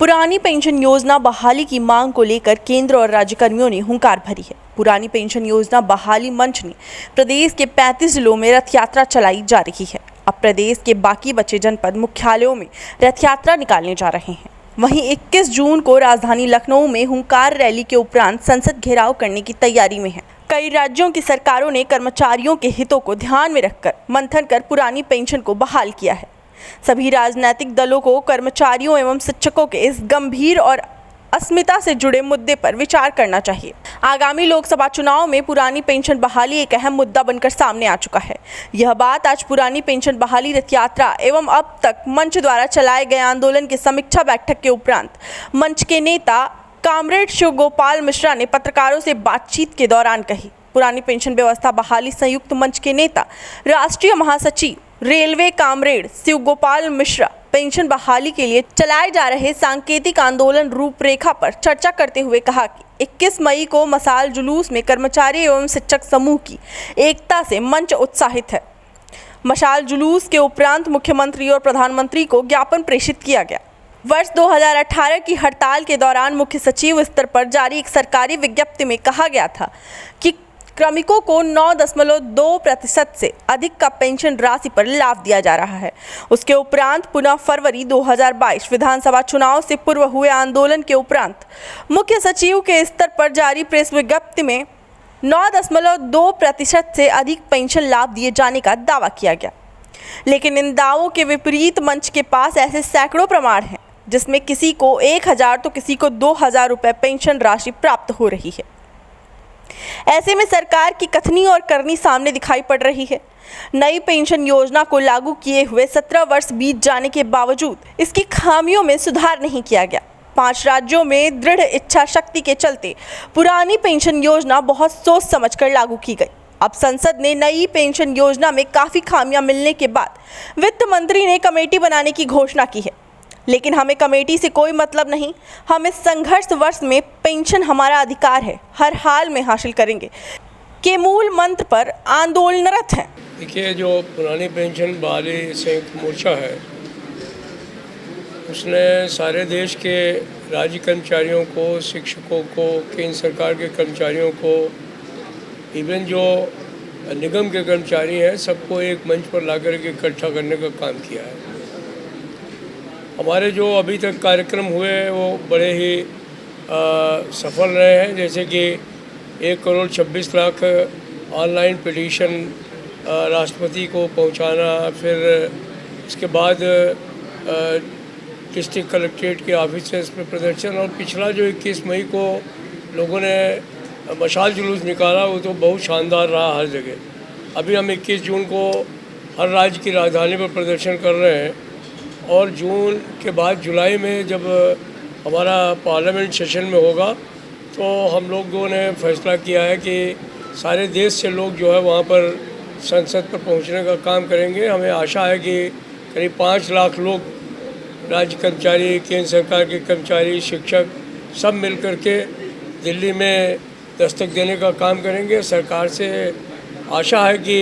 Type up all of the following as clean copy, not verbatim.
पुरानी पेंशन योजना बहाली की मांग को लेकर केंद्र और राज्य कर्मियों ने हुंकार भरी है। पुरानी पेंशन योजना बहाली मंच ने प्रदेश के 35 जिलों में रथ यात्रा चलाई जा रही है। अब प्रदेश के बाकी बचे जनपद मुख्यालयों में रथ यात्रा निकालने जा रहे हैं। वहीं 21 जून को राजधानी लखनऊ में हुंकार रैली के उपरांत संसद घेराव करने की तैयारी में है। कई राज्यों की सरकारों ने कर्मचारियों के हितों को ध्यान में रखकर मंथन कर पुरानी पेंशन को बहाल किया है। सभी राजनीतिक दलों को कर्मचारियों एवं शिक्षकों के इस गंभीर और अस्मिता से जुड़े मुद्दे पर विचार करना चाहिए। आगामी लोकसभा चुनाव में पुरानी पेंशन बहाली एक अहम मुद्दा बनकर सामने आ चुका है। यह बात आज पुरानी पेंशन बहाली रथ यात्रा एवं अब तक मंच द्वारा चलाए गए आंदोलन की समीक्षा बैठक के उपरांत मंच के नेता कामरेड शिव गोपाल मिश्रा ने पत्रकारों से बातचीत के दौरान कही। पुरानी पेंशन व्यवस्था बहाली संयुक्त मंच के नेता राष्ट्रीय महासचिव railway comrade Shiv Gopal Mishra pension बहाली के लिए चलाए जा रहे सांकेतिक आंदोलन रूपरेखा पर चर्चा करते हुए कहा कि 21 मई को मशाल जुलूस में कर्मचारी एवं शिक्षक समूह की एकता से मंच उत्साहित है। मशाल जुलूस के उपरांत मुख्यमंत्री और प्रधानमंत्री को ज्ञापन प्रेषित किया गया। वर्ष 2018 की हड़ताल के दौरान मुख्य सचिव स्तर पर जारी एक सरकारी विज्ञप्ति में कहा गया था कि श्रमिकों को 9.2% से अधिक का पेंशन राशि पर लाभ दिया जा रहा है। उसके उपरांत पुनः फरवरी 2022 विधानसभा चुनाव से पूर्व हुए आंदोलन के उपरांत मुख्य सचिव के स्तर पर जारी प्रेस विज्ञप्ति में 9.2% से अधिक पेंशन लाभ दिए जाने का दावा किया गया। लेकिन इन दावों के विपरीत मंच के पास ऐसे सैकड़ों प्रमाण हैं जिसमें किसी को 1,000 तो किसी को 2,000 रुपये पेंशन राशि प्राप्त हो रही है। ऐसे में सरकार की कथनी और करनी सामने दिखाई पड़ रही है। नई पेंशन योजना को लागू किए हुए 17 वर्ष बीत जाने के बावजूद इसकी खामियों में सुधार नहीं किया गया। 5 राज्यों में दृढ़ इच्छा शक्ति के चलते पुरानी पेंशन योजना बहुत सोच समझकर लागू की गई। अब संसद ने नई पेंशन योजना में काफ़ी खामियां मिलने के बाद वित्त मंत्री ने कमेटी बनाने की घोषणा की है। लेकिन हमें कमेटी से कोई मतलब नहीं। हम इस संघर्ष वर्ष में पेंशन हमारा अधिकार है, हर हाल में हासिल करेंगे के मूल मंत्र पर आंदोलनरत हैं। देखिए, जो पुरानी पेंशन बहाली संयुक्त मोर्चा है उसने सारे देश के राज्य कर्मचारियों को, शिक्षकों को, केंद्र सरकार के कर्मचारियों को, इवन जो निगम के कर्मचारी हैं सबको एक मंच पर ला कर के इकट्ठा करने का काम किया है। हमारे जो अभी तक कार्यक्रम हुए वो बड़े ही सफल रहे हैं। जैसे कि 1,26,00,000 ऑनलाइन पिटीशन राष्ट्रपति को पहुंचाना, फिर इसके बाद डिस्ट्रिक्ट कलेक्ट्रेट के ऑफिसर्स में प्रदर्शन, और पिछला जो 21 मई को लोगों ने मशाल जुलूस निकाला वो तो बहुत शानदार रहा हर जगह। अभी हम 21 जून को हर राज्य की राजधानी पर प्रदर्शन कर रहे हैं और जून के बाद जुलाई में जब हमारा पार्लियामेंट सेशन में होगा तो हम लोगों ने फैसला किया है कि सारे देश से लोग जो है वहाँ पर संसद पर पहुँचने का काम करेंगे। हमें आशा है कि करीब 5 लाख लोग, राज्य कर्मचारी, केंद्र सरकार के कर्मचारी, शिक्षक सब मिल कर के दिल्ली में दस्तक देने का काम करेंगे। सरकार से आशा है कि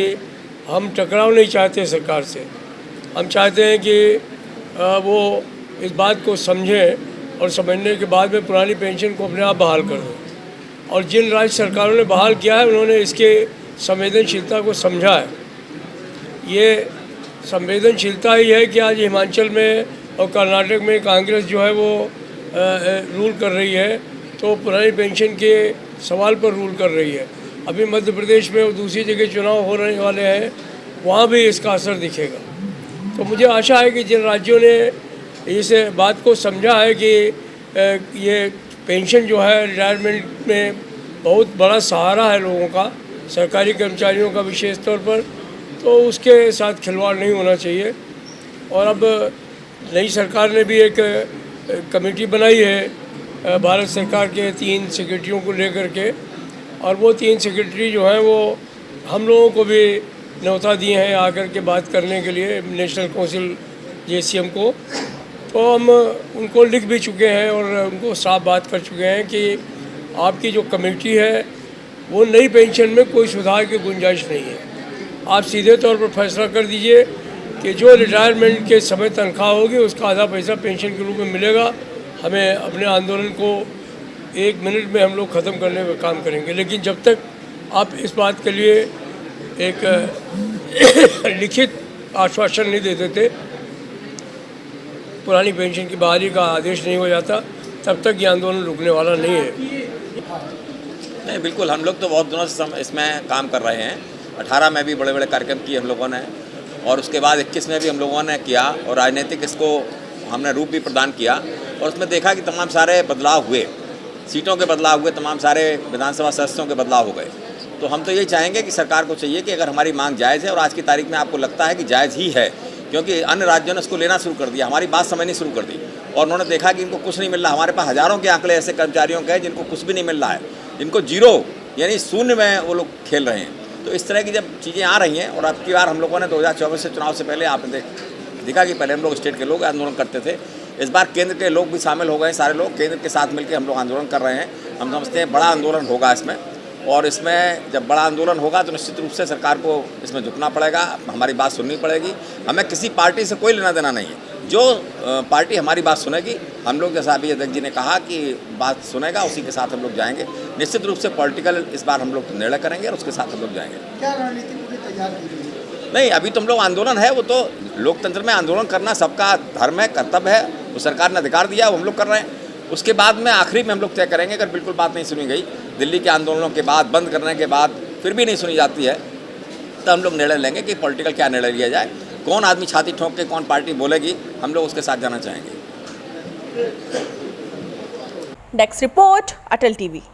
हम टकराव नहीं चाहते सरकार से। हम चाहते हैं कि वो इस बात को समझें और समझने के बाद में पुरानी पेंशन को अपने आप बहाल कर दें। और जिन राज्य सरकारों ने बहाल किया है उन्होंने इसके संवेदनशीलता को समझा है। ये संवेदनशीलता ही है कि आज हिमाचल में और कर्नाटक में कांग्रेस जो है वो रूल कर रही है, तो पुरानी पेंशन के सवाल पर रूल कर रही है। अभी मध्य प्रदेश में और दूसरी जगह चुनाव हो रहे वाले हैं, वहाँ भी इसका असर दिखेगा। तो मुझे आशा है कि जिन राज्यों ने इस बात को समझा है कि ये पेंशन जो है रिटायरमेंट में बहुत बड़ा सहारा है लोगों का, सरकारी कर्मचारियों का विशेष तौर पर, तो उसके साथ खिलवाड़ नहीं होना चाहिए। और अब नई सरकार ने भी एक कमेटी बनाई है भारत सरकार के 3 सेक्रेटरियों को लेकर के, और वो 3 सेक्रेटरी जो हैं वो हम लोगों को भी न्योता दिए हैं आकर के बात करने के लिए नेशनल काउंसिल JCM को। तो हम उनको लिख भी चुके हैं और उनको साफ बात कर चुके हैं कि आपकी जो कमेटी है वो नई पेंशन में कोई सुधार की गुंजाइश नहीं है। आप सीधे तौर पर फैसला कर दीजिए कि जो रिटायरमेंट के समय तनख्वाह होगी उसका आधा पैसा पेंशन के रूप में मिलेगा। हमें अपने आंदोलन को 1 मिनट में हम लोग ख़त्म करने का काम करेंगे। लेकिन जब तक आप इस बात के लिए एक लिखित आश्वासन नहीं दे देते, पुरानी पेंशन की बहाली का आदेश नहीं हो जाता, तब तक ये आंदोलन रुकने वाला नहीं है। नहीं, बिल्कुल, हम लोग तो बहुत दिनों से इसमें काम कर रहे हैं। 18 में भी बड़े बड़े कार्यक्रम किए हम लोगों ने, और उसके बाद 21 में भी हम लोगों ने किया, और राजनीतिक इसको हमने रूप भी प्रदान किया, और उसमें देखा कि तमाम सारे बदलाव हुए, सीटों के बदलाव हुए, तमाम सारे विधानसभा सदस्यों के बदलाव हो गए। तो हम तो यही चाहेंगे कि सरकार को चाहिए कि अगर हमारी मांग जायज़ है, और आज की तारीख में आपको लगता है कि जायज़ ही है, क्योंकि अन्य राज्यों ने उसको लेना शुरू कर दिया, हमारी बात समझनी शुरू कर दी, और उन्होंने देखा कि इनको कुछ नहीं मिल रहा। हमारे पास हज़ारों के आंकड़े ऐसे कर्मचारियों के हैं जिनको कुछ भी नहीं मिल रहा है, जिनको जीरो यानी शून्य में वो लोग खेल रहे हैं। तो इस तरह की जब चीज़ें आ रही हैं, और अब की बार हम लोगों ने 2024 से चुनाव से पहले आपने देखा कि पहले हम लोग स्टेट के लोग आंदोलन करते थे, इस बार केंद्र के लोग भी शामिल हो गए, सारे लोग केंद्र के साथ मिलकर हम लोग आंदोलन कर रहे हैं। हम समझते हैं बड़ा आंदोलन होगा इसमें, और इसमें जब बड़ा आंदोलन होगा तो निश्चित रूप से सरकार को इसमें झुकना पड़ेगा, हमारी बात सुननी पड़ेगी। हमें किसी पार्टी से कोई लेना देना नहीं है, जो पार्टी हमारी बात सुनेगी, हम लोग जैसा अभी अध्यक्ष जी ने कहा कि बात सुनेगा, उसी के साथ हम लोग जाएंगे। निश्चित रूप से पॉलिटिकल इस बार हम लोग निर्णय करेंगे और उसके साथ हम लोग जाएंगे। क्या रणनीति पूरी तैयार की गई है? नहीं, अभी तो हम लोग आंदोलन है, वो तो लोकतंत्र में आंदोलन करना सबका धर्म है, कर्तव्य है, वो सरकार ने अधिकार दिया, वो हम लोग कर रहे हैं। उसके बाद में आखिरी में हम लोग तय करेंगे, अगर बिल्कुल बात नहीं सुनी गई, दिल्ली के आंदोलनों के बाद, बंद करने के बाद फिर भी नहीं सुनी जाती है, तो हम लोग निर्णय लेंगे कि पॉलिटिकल क्या निर्णय लिया जाए, कौन आदमी छाती ठोक के कौन पार्टी बोलेगी, हम लोग उसके साथ जाना चाहेंगे। डेस्क रिपोर्ट, अटल टीवी।